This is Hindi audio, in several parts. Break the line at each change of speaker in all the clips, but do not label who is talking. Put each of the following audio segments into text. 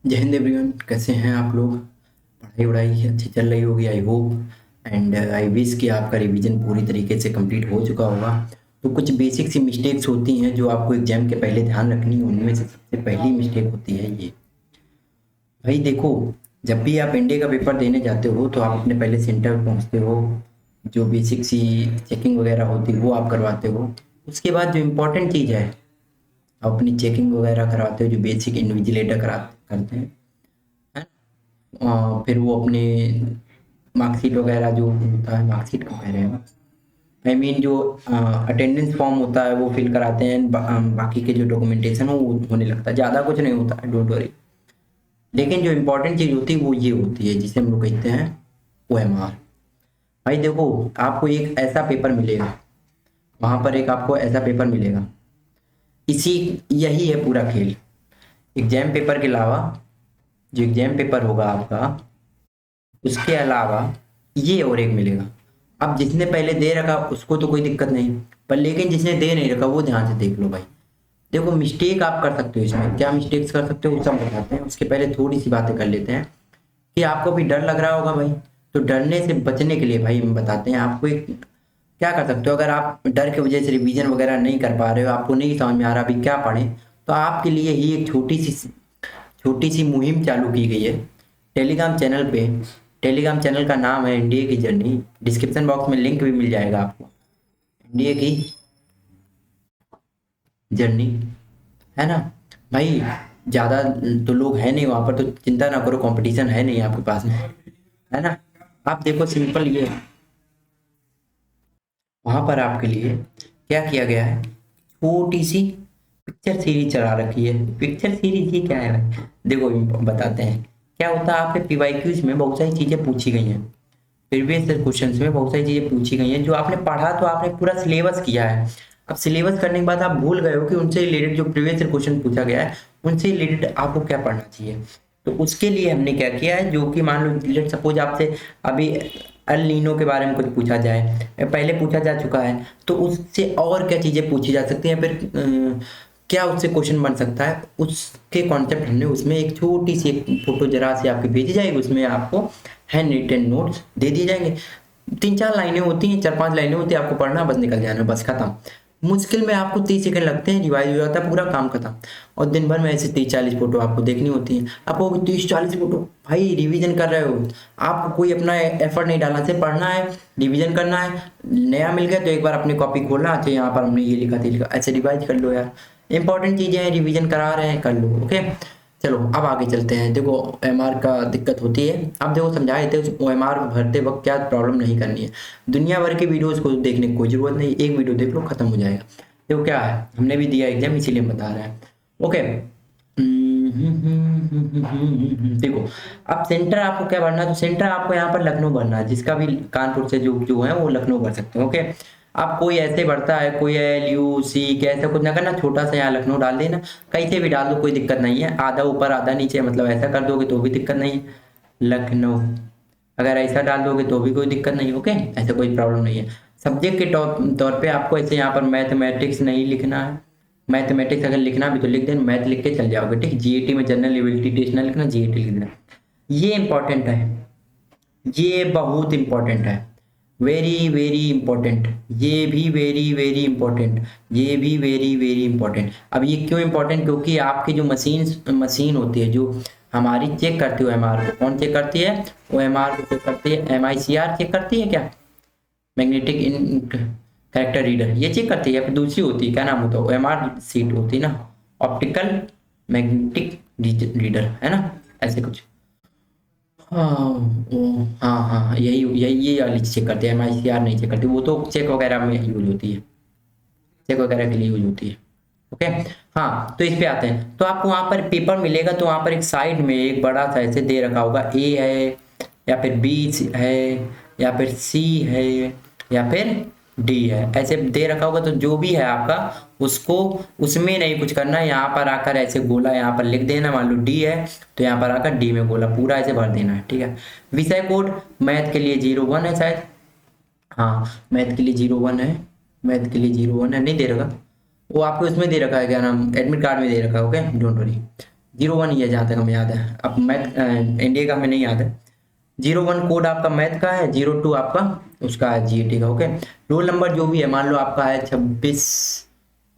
जय हिंद एवरीवन, कैसे हैं आप लोग। पढ़ाई वढ़ाई अच्छी चल रही होगी I hope. And I wish कि आपका रिवीजन पूरी तरीके से कंप्लीट हो चुका होगा। तो कुछ बेसिक सी मिस्टेक्स होती हैं जो आपको एग्जाम के पहले ध्यान रखनी है। उनमें से सबसे पहली मिस्टेक होती है ये। भाई देखो, जब भी आप इंडिया का पेपर देने जाते हो तो आप अपने पहले सेंटर पहुंचते हो। जो बेसिक सी चेकिंग वगैरह होती है वो आप करवाते हो। उसके बाद जो इम्पोर्टेंट चीज़ है, आप अपनी चेकिंग वगैरह करवाते हो जो बेसिक इन्विजिलेटर करा करते हैं, है फिर वो अपने मार्कशीट वगैरह जो होता है, मार्कशीट को कह रहे हैं, आई मीन जो अटेंडेंस फॉर्म होता है वो फिल कराते हैं। बाकी के जो डॉक्यूमेंटेशन हो वो होने लगता है, ज़्यादा कुछ नहीं होता है, डोंट वरी। लेकिन जो इम्पोर्टेंट चीज़ होती है वो ये होती है जिसे हम लोग कहते हैं OMR। भाई देखो, आपको एक ऐसा पेपर मिलेगा, वहाँ पर एक आपको ऐसा पेपर मिलेगा। इसी यही है पूरा खेल। एग्जाम पेपर के अलावा जो एग्जाम पेपर होगा आपका, उसके अलावा ये और एक मिलेगा। अब जिसने पहले दे रखा उसको तो कोई दिक्कत नहीं, पर लेकिन जिसने दे नहीं रखा वो ध्यान से देख लो भाई। देखो, मिस्टेक आप कर सकते हो, इसमें क्या मिस्टेक्स कर सकते हो वो सब बताते हैं। उसके पहले थोड़ी सी बातें कर लेते हैं कि आपको भी डर लग रहा होगा भाई। तो डरने से बचने के लिए भाई हम बताते हैं आपको एक क्या कर सकते हो। अगर आप डर की वजह से रिवीजन वगैरह नहीं कर पा रहे हो, आपको नहीं समझ में आ रहा अभी क्या पढ़ें, तो आपके लिए ही एक छोटी सी मुहिम चालू की गई है टेलीग्राम चैनल पे। टेलीग्राम चैनल का नाम है इंडिया की जर्नी। डिस्क्रिप्शन बॉक्स में लिंक भी मिल जाएगा आपको। इंडिया की जर्नी, है ना भाई। ज़्यादा तो लोग हैं नहीं वहाँ पर, तो चिंता ना करो, कंपटीशन है नहीं आपके पास में, है ना। आप देखो, सिंपल ये वहाँ पर आपके लिए क्या किया गया है, छोटी सी पिक्चर सीरीज चला रखी है। पिक्चर सीरीज ये क्या है भाई, देखो बताते हैं क्या होता है। आपके पीवाईक्यूज में बहुत सारी चीज़ें पूछी गई हैं, प्रीवियस क्वेश्चन में बहुत सारी चीज़ें पूछी गई हैं जो आपने पढ़ा, तो आपने पूरा सिलेबस किया है। अब सिलेबस करने के बाद आप भूल गए हो कि उनसे रिलेटेड जो प्रीवियस क्वेश्चन पूछा गया है उनसे रिलेटेड आपको क्या पढ़ना चाहिए। तो उसके लिए हमने क्या किया है, जो कि मान लो लेट सपोज आपसे अभी अल नीनो के बारे में कुछ पूछा जाए, पहले पूछा जा चुका है, तो उससे और क्या चीज़ें पूछी जा सकती हैं, फिर क्या उससे क्वेश्चन बन सकता है, उसके कॉन्सेप्ट हमने उसमें एक छोटी सी एक फोटो जरा सी आपकी भेजी जाएगी। उसमें आपको हैंड रिटन नोट्स दे दिए जाएंगे। 3-4 लाइनें होती हैं, 4-5 लाइनें होती हैं, आपको पढ़ना बस निकल जाना, बस खत्म। मुश्किल में आपको 30 सेकंड लगते हैं, रिवाइज हो जाता है, पूरा काम खत्म। और दिन भर में ऐसे 30-40 फोटो आपको देखनी होती हैं। आपको 30-40 फोटो, भाई रिवीजन कर रहे हो, आपको कोई अपना एफर्ट नहीं डालना, सिर्फ पढ़ना है, रिवीजन करना है। नया मिल गया तो एक बार अपनी कॉपी खोलना, अच्छा यहाँ पर हमने ये लिखा था, लिखा, ऐसे रिवाइज कर लो यार। इंपॉर्टेंट चीज़ें हैं, रिवीजन करा रहे हैं, कर लो। ओके, चलो अब आगे चलते हैं। देखो, OMR का दिक्कत होती है। अब देखो समझाए थे, OMR भरते वक्त क्या प्रॉब्लम नहीं करनी है। दुनिया भर के वीडियोस को देखने की कोई जरूरत नहीं, एक वीडियो देख लो खत्म हो जाएगा। देखो क्या है, हमने भी दिया एग्जाम इसीलिए हम बता रहे हैं। ओके, देखो, अब सेंटर आपको क्या भरना है, तो सेंटर आपको यहाँ पर लखनऊ भरना है। जिसका भी कानपुर से जो जो है वो लखनऊ भर सकते हैं। ओके, आप कोई ऐसे भरता है, कोई LUC कैसे कुछ ना करना, छोटा सा यहाँ लखनऊ डाल देना। कहीं से भी डाल दो, कोई दिक्कत नहीं है। आधा ऊपर आधा नीचे, मतलब ऐसा कर दोगे तो भी दिक्कत नहीं है, लखनऊ। अगर ऐसा डाल दोगे तो भी कोई दिक्कत नहीं। ओके, ऐसा कोई प्रॉब्लम नहीं है। सब्जेक्ट के तौर पे आपको ऐसे यहाँ पर मैथमेटिक्स नहीं लिखना है। मैथमेटिक्स अगर लिखना भी तो लिख देना, मैथ लिख के चल जाओगे, ठीक। GAT में जनरल एबिलिटी टेस्ट ना लिखना, GAT लिख देना। ये इंपॉर्टेंट है, ये बहुत इंपॉर्टेंट है, वेरी वेरी इंपॉर्टेंट। ये भी वेरी वेरी इंपॉर्टेंट, ये भी वेरी वेरी इंपॉर्टेंट। अब ये क्यों इंपॉर्टेंट, क्योंकि आपकी जो मशीन होती है जो हमारी चेक करती है OMR को, कौन चेक करती है, OMR को चेक करती है, MICR चेक करती है क्या, मैग्नेटिक इन कैरेक्टर रीडर, ये चेक करती है। या फिर दूसरी होती है, क्या नाम होता है, OMR सीट होती है ना, ऑप्टिकल मैग्नेटिक रीडर, है ना, ऐसे कुछ। हाँ हाँ हाँ, यही यही ये वाली चेक करते हैं, MICR नहीं चेक करती, वो तो चेक वगैरह में यूज होती है, चेक वगैरह के लिए यूज होती है। ओके, हाँ तो इस पे आते हैं। तो आपको वहाँ पर पेपर मिलेगा, तो वहाँ पर एक साइड में एक बड़ा सा ऐसे दे रखा होगा, A है या फिर B है या फिर C है या फिर D है, ऐसे दे रखा होगा। तो जो भी है आपका, उसको उसमें नहीं कुछ करना है, यहाँ पर आकर ऐसे गोला यहाँ पर लिख देना। मान लो D है तो यहाँ पर आकर D में गोला पूरा ऐसे भर देना है, ठीक है। विषय कोड मैथ के लिए 01 है शायद, हाँ मैथ के लिए 01 है, मैथ के लिए 01 है, नहीं दे रखा, वो आपको इसमें दे रखा है, क्या नाम, एडमिट कार्ड में दे रखा है। Okay, don't worry. 01 ये जहाँ तक हमें याद है, अब मैथ इंडिया का हमें नहीं याद है। 01 कोड आपका मैथ का है, 02 आपका उसका है जीएटी का। ओके, रोल नंबर जो भी है, मान लो आपका है 26,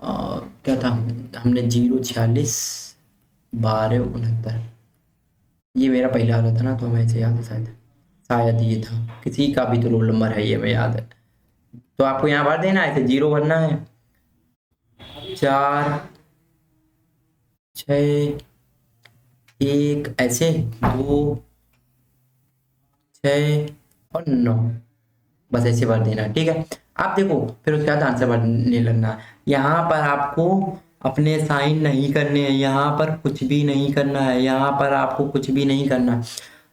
क्या था हमने 046 12 69, ये मेरा पहला वाला था ना, तो हमें ऐसे याद है शायद, शायद ये था, किसी का भी तो रोल नंबर है ये, हमें याद है। तो आपको यहाँ भर देना है, ऐसे 0 भरना है, 4 6 1 ऐसे 2 6 और 9, बस ऐसे भर देना है, ठीक है। आप देखो फिर उसके बाद आंसर भरने लगना है। यहाँ पर आपको अपने साइन नहीं करने हैं, यहाँ पर कुछ भी नहीं करना है, यहाँ पर आपको कुछ भी नहीं करना है।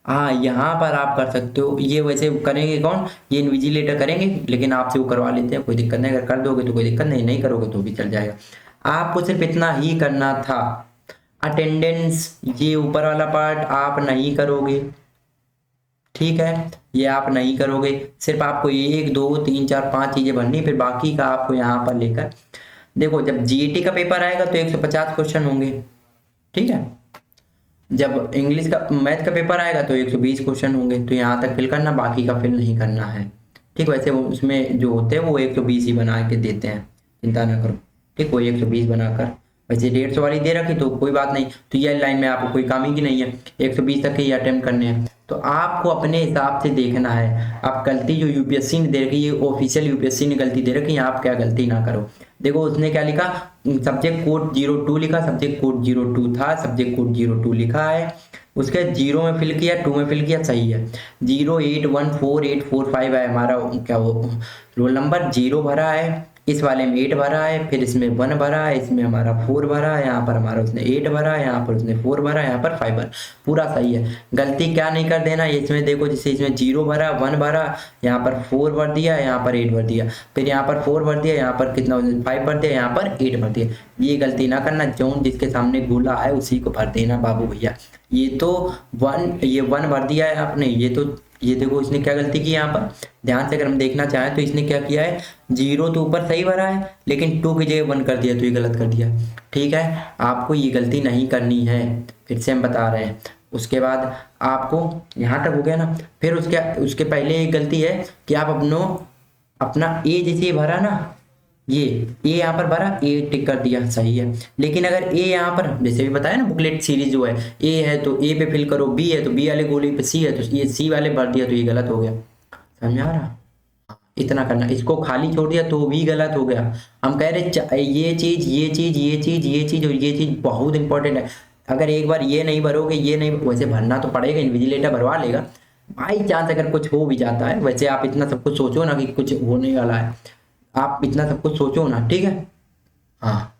हाँ, यहाँ पर आप कर सकते हो, ये वैसे करेंगे कौन, ये इन्विजिलेटर करेंगे, लेकिन आपसे वो करवा लेते हैं, कोई दिक्कत नहीं, अगर कर दोगे तो कोई दिक्कत नहीं, नहीं करोगे तो भी चल जाएगा। आपको सिर्फ इतना ही करना था, अटेंडेंस ये ऊपर वाला पार्ट आप नहीं करोगे, ठीक है, ये आप नहीं करोगे, सिर्फ आपको 1 2 3 4 5 चीजें भरनी, फिर बाकी का आपको यहाँ पर लेकर, देखो जब जीएटी का पेपर आएगा तो 150 क्वेश्चन होंगे, ठीक है। जब इंग्लिश का मैथ का पेपर आएगा तो 120 क्वेश्चन होंगे, तो यहाँ तक फिल करना, बाकी का फिल नहीं करना है, ठीक। वैसे उसमें जो होते हैं वो 120 ही बना के देते हैं, चिंता ना करो, ठीक। वो 120 बनाकर, वैसे 150 वाली दे रखी तो कोई बात नहीं, तो ये लाइन में आपको कोई काम ही की नहीं है, 120 तक के ही अटेम्प्ट करने हैं। तो आपको अपने हिसाब से देखना है, आप गलती जो यूपीएससी ने दे रखी, ये ऑफिशियल यूपीएससी ने गलती दे रखी है, आप क्या गलती ना करो। देखो उसने क्या लिखा, सब्जेक्ट कोड 02 लिखा, सब्जेक्ट कोड 02 था, सब्जेक्ट कोड 02 लिखा है, उसके 0 में फिल किया, 2 में फिल किया, सही है। 0814845 है हमारा क्या वो रोल नंबर, 0 भरा है, इस वाले में 8 भरा है, फिर इसमें 1 भरा है, इसमें हमारा 4 भरा है, यहाँ पर हमारा उसने 8 भरा है, यहाँ पर उसने 4 भरा है, यहाँ पर 5 भरा, पूरा सही है। गलती क्या नहीं कर देना, इसमें देखो जैसे इसमें 0 भरा, 1 भरा, यहाँ पर 4 भर दिया, यहाँ पर 8 भर दिया, फिर यहाँ पर 4 भर दिया, यहाँ पर कितना 5 भर दिया, यहाँ पर 8 भर दिया। ये गलती ना करना, जोन जिसके सामने गोला है उसी को भर देना बाबू भैया। ये तो 1 भर दिया है आपने, ये तो ये देखो इसने क्या गलती की यहाँ पर, ध्यान से अगर हम देखना चाहें तो इसने क्या किया है, 0 तो ऊपर सही भरा है, लेकिन 2 की जगह 1 कर दिया, तो ये गलत कर दिया, ठीक है। आपको ये गलती नहीं करनी है, फिर से हम बता रहे हैं। उसके बाद आपको यहाँ तक हो गया ना, फिर उसके पहले एक गलती है कि आप अपना ए जैसे भरा ना, ये ए यहाँ पर भरा, ए टिक कर दिया, सही है। लेकिन अगर ए यहाँ पर जैसे भी बताया ना, बुकलेट सीरीज जो है, ए है तो ए पे फिल करो, बी है तो बी वाले गोले पे, सी है तो ये सी वाले भर दिया, तो ये गलत हो गया, समझ आ रहा। इतना करना, इसको खाली छोड़ दिया तो भी गलत हो गया। हम कह रहे ये चीज ये चीज ये चीज ये चीज और ये चीज बहुत इंपॉर्टेंट है। अगर एक बार ये नहीं भरोगे, ये नहीं, वैसे भरना तो पड़ेगा, इन्विजिलेटर भरवा लेगा, बाई चांस अगर कुछ हो भी जाता है, वैसे आप इतना सब कुछ सोचो ना कि कुछ होने वाला है, आप इतना सब कुछ सोचो ना, ठीक है। हाँ,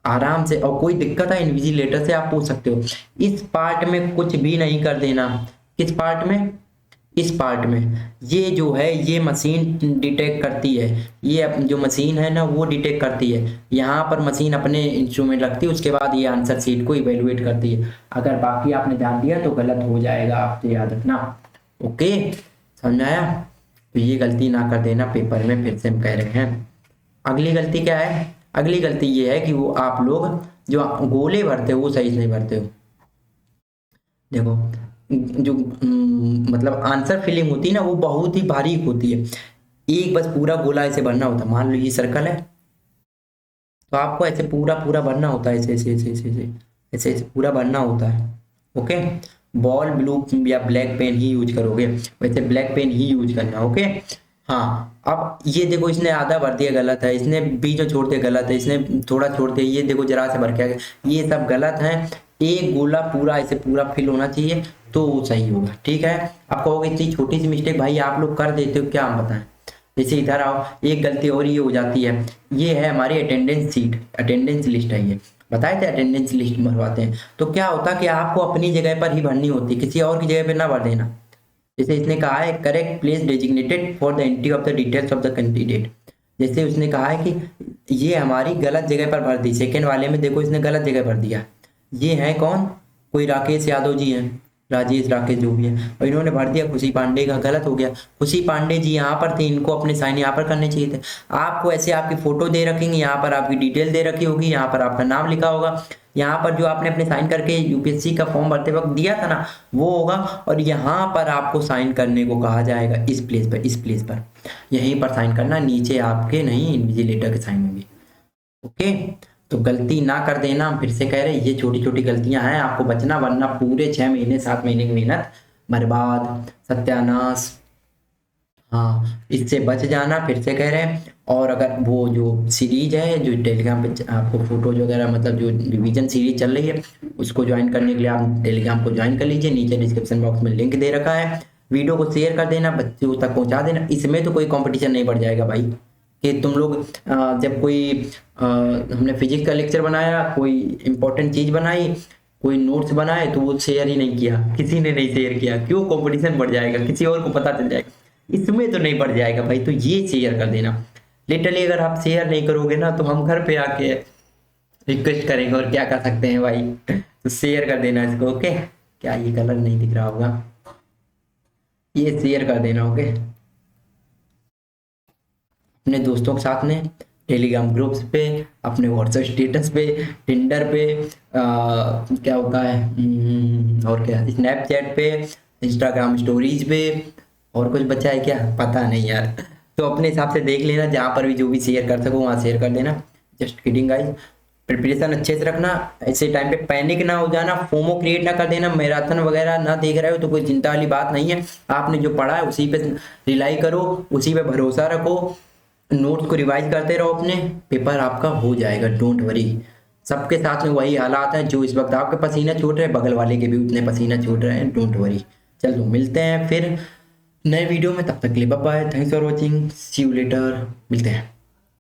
आराम से, और कोई दिक्कत है इन्विजिलेटर से आप पूछ सकते हो। इस पार्ट में कुछ भी नहीं कर देना, किस पार्ट में, इस पार्ट में, ये जो है ये मशीन डिटेक्ट करती है, ये जो मशीन है ना वो डिटेक्ट करती है, यहाँ पर मशीन अपने इंस्ट्रूमेंट रखती है, उसके बाद ये आंसर शीट को इवेलुएट करती है। अगर बाकी आपने ध्यान दिया तो गलत हो जाएगा, आपसे याद रखना, ओके, समझ आया। तो ये गलती ना कर देना पेपर में, फिर से हम कह रहे हैं। अगली गलती क्या है, अगली गलती ये है कि वो आप लोग जो गोले भरते हो वो सही से नहीं भरते हो। देखो जो मतलब आंसर फिलिंग होती है ना, वो बहुत ही बारीक होती है, एक बस पूरा गोला ऐसे भरना होता है। मान लो ये सर्कल है, तो आपको ऐसे पूरा पूरा भरना होता है, ऐसे ऐसे ऐसे ऐसे ऐसे ऐसे ऐसे पूरा भरना होता है, ओके। बॉल ब्लू या ब्लैक पेन ही यूज करोगे, वैसे ब्लैक पेन ही यूज करना, ओके। हाँ, अब ये देखो इसने आधा भर दिया, गलत है, इसने बीच में छोड़ दिया, गलत है, इसने थोड़ा छोड़ दिया, ये देखो जरा से भर के आ गया, ये सब गलत है। एक गोला पूरा ऐसे पूरा फिल होना चाहिए तो वो सही होगा, ठीक है। आप कहोगे इतनी छोटी सी मिस्टेक भाई आप लोग कर देते हो, क्या हम बताएं। जैसे इधर आओ, एक गलती और ये हो जाती है, ये है हमारी अटेंडेंस सीट, अटेंडेंस लिस्ट है, ये बताए थे अटेंडेंस लिस्ट भरवाते हैं, तो क्या होता कि आपको अपनी जगह पर ही भरनी होती, किसी और की जगह पर ना भर देना। जैसे इसने कहा है correct place designated for the entry of the details of the candidate, जैसे उसने कहा है कि ये हमारी गलत जगह पर भर दी, सेकेंड वाले में देखो इसने गलत जगह भर दिया। ये है कौन, कोई राकेश यादव जी हैं, राजेश राकेश जो भी है, और इन्होंने भर दिया खुशी पांडे का, गलत हो गया। खुशी पांडे जी यहाँ पर थे, इनको अपने साइन यहाँ पर करने चाहिए थे। आपको ऐसे आपकी फोटो दे रखेंगे, यहाँ पर आपकी डिटेल दे रखी होगी, यहाँ पर आपका नाम लिखा होगा, यहाँ पर जो आपने अपने साइन करके यूपीएससी का फॉर्म भरते वक्त दिया था ना वो होगा, और यहाँ पर आपको साइन करने को कहा जाएगा इस प्लेस पर, इस प्लेस पर यहीं पर साइन करना, नीचे आपके नहीं इन्विजिलेटर के साइन होंगे। ओके, तो गलती ना कर देना, हम फिर से कह रहे हैं ये छोटी छोटी गलतियां हैं, आपको बचना, वरना पूरे 6 महीने 7 महीने की मेहनत बर्बाद, सत्यानाश। हाँ, इससे बच जाना, फिर से कह रहे हैं। और अगर वो जो सीरीज है जो टेलीग्राम पे आपको फोटोज वगैरह मतलब जो रिवीजन सीरीज चल रही है उसको ज्वाइन करने के लिए आप टेलीग्राम को ज्वाइन कर लीजिए, नीचे डिस्क्रिप्शन बॉक्स में लिंक दे रखा है। वीडियो को शेयर कर देना, बच्चों तक पहुंचा देना। इसमें तो कोई कंपटीशन नहीं बढ़ जाएगा भाई, कि तुम लोग जब कोई हमने फिजिक्स का लेक्चर बनाया, कोई इंपॉर्टेंट चीज बनाई, कोई नोट्स बनाए, तो वो शेयर ही नहीं किया, किसी ने नहीं शेयर किया, क्यों? कंपटीशन बढ़ जाएगा, किसी और को पता चल जाएगा। इसमें तो नहीं बढ़ जाएगा भाई, तो ये शेयर कर देना। लिटरली अगर आप शेयर नहीं करोगे ना तो हम घर पे आके रिक्वेस्ट करेंगे, और क्या कर सकते हैं भाई। तो शेयर कर देना इसको। ओके, क्या ये कलर नहीं दिख रहा होगा, ये शेयर कर देना। ओके, अपने दोस्तों के साथ में, टेलीग्राम ग्रुप्स पे, अपने व्हाट्सएप स्टेटस पे, टिंडर पे, क्या होता है और क्या, स्नैपचैट पे, इंस्टाग्राम स्टोरीज पे, और कुछ बचा है क्या पता नहीं यार। तो अपने हिसाब से देख लेना, जहाँ पर भी जो भी शेयर कर सको वहाँ शेयर कर देना। जस्ट किडिंग गाइस, प्रिपरेशन अच्छे से रखना, ऐसे टाइम पे पैनिक ना हो जाना, फोमो क्रिएट ना कर देना। मैराथन वगैरह ना देख रहे हो तो कोई चिंता वाली बात नहीं है, आपने जो पढ़ा है उसी पे रिलाई करो, उसी पे भरोसा रखो, नोट्स को रिवाइज करते रहो, अपने पेपर आपका हो जाएगा, डोंट वरी। सबके साथ में वही हालात है, जो इस वक्त आपके पसीना छूट रहे हैं बगल वाले के भी उतने पसीना छूट रहे हैं, डोंट वरी। चलो मिलते हैं फिर नए वीडियो में, तब तक के लिए bye bye, thanks for watching, see you later, मिलते हैं।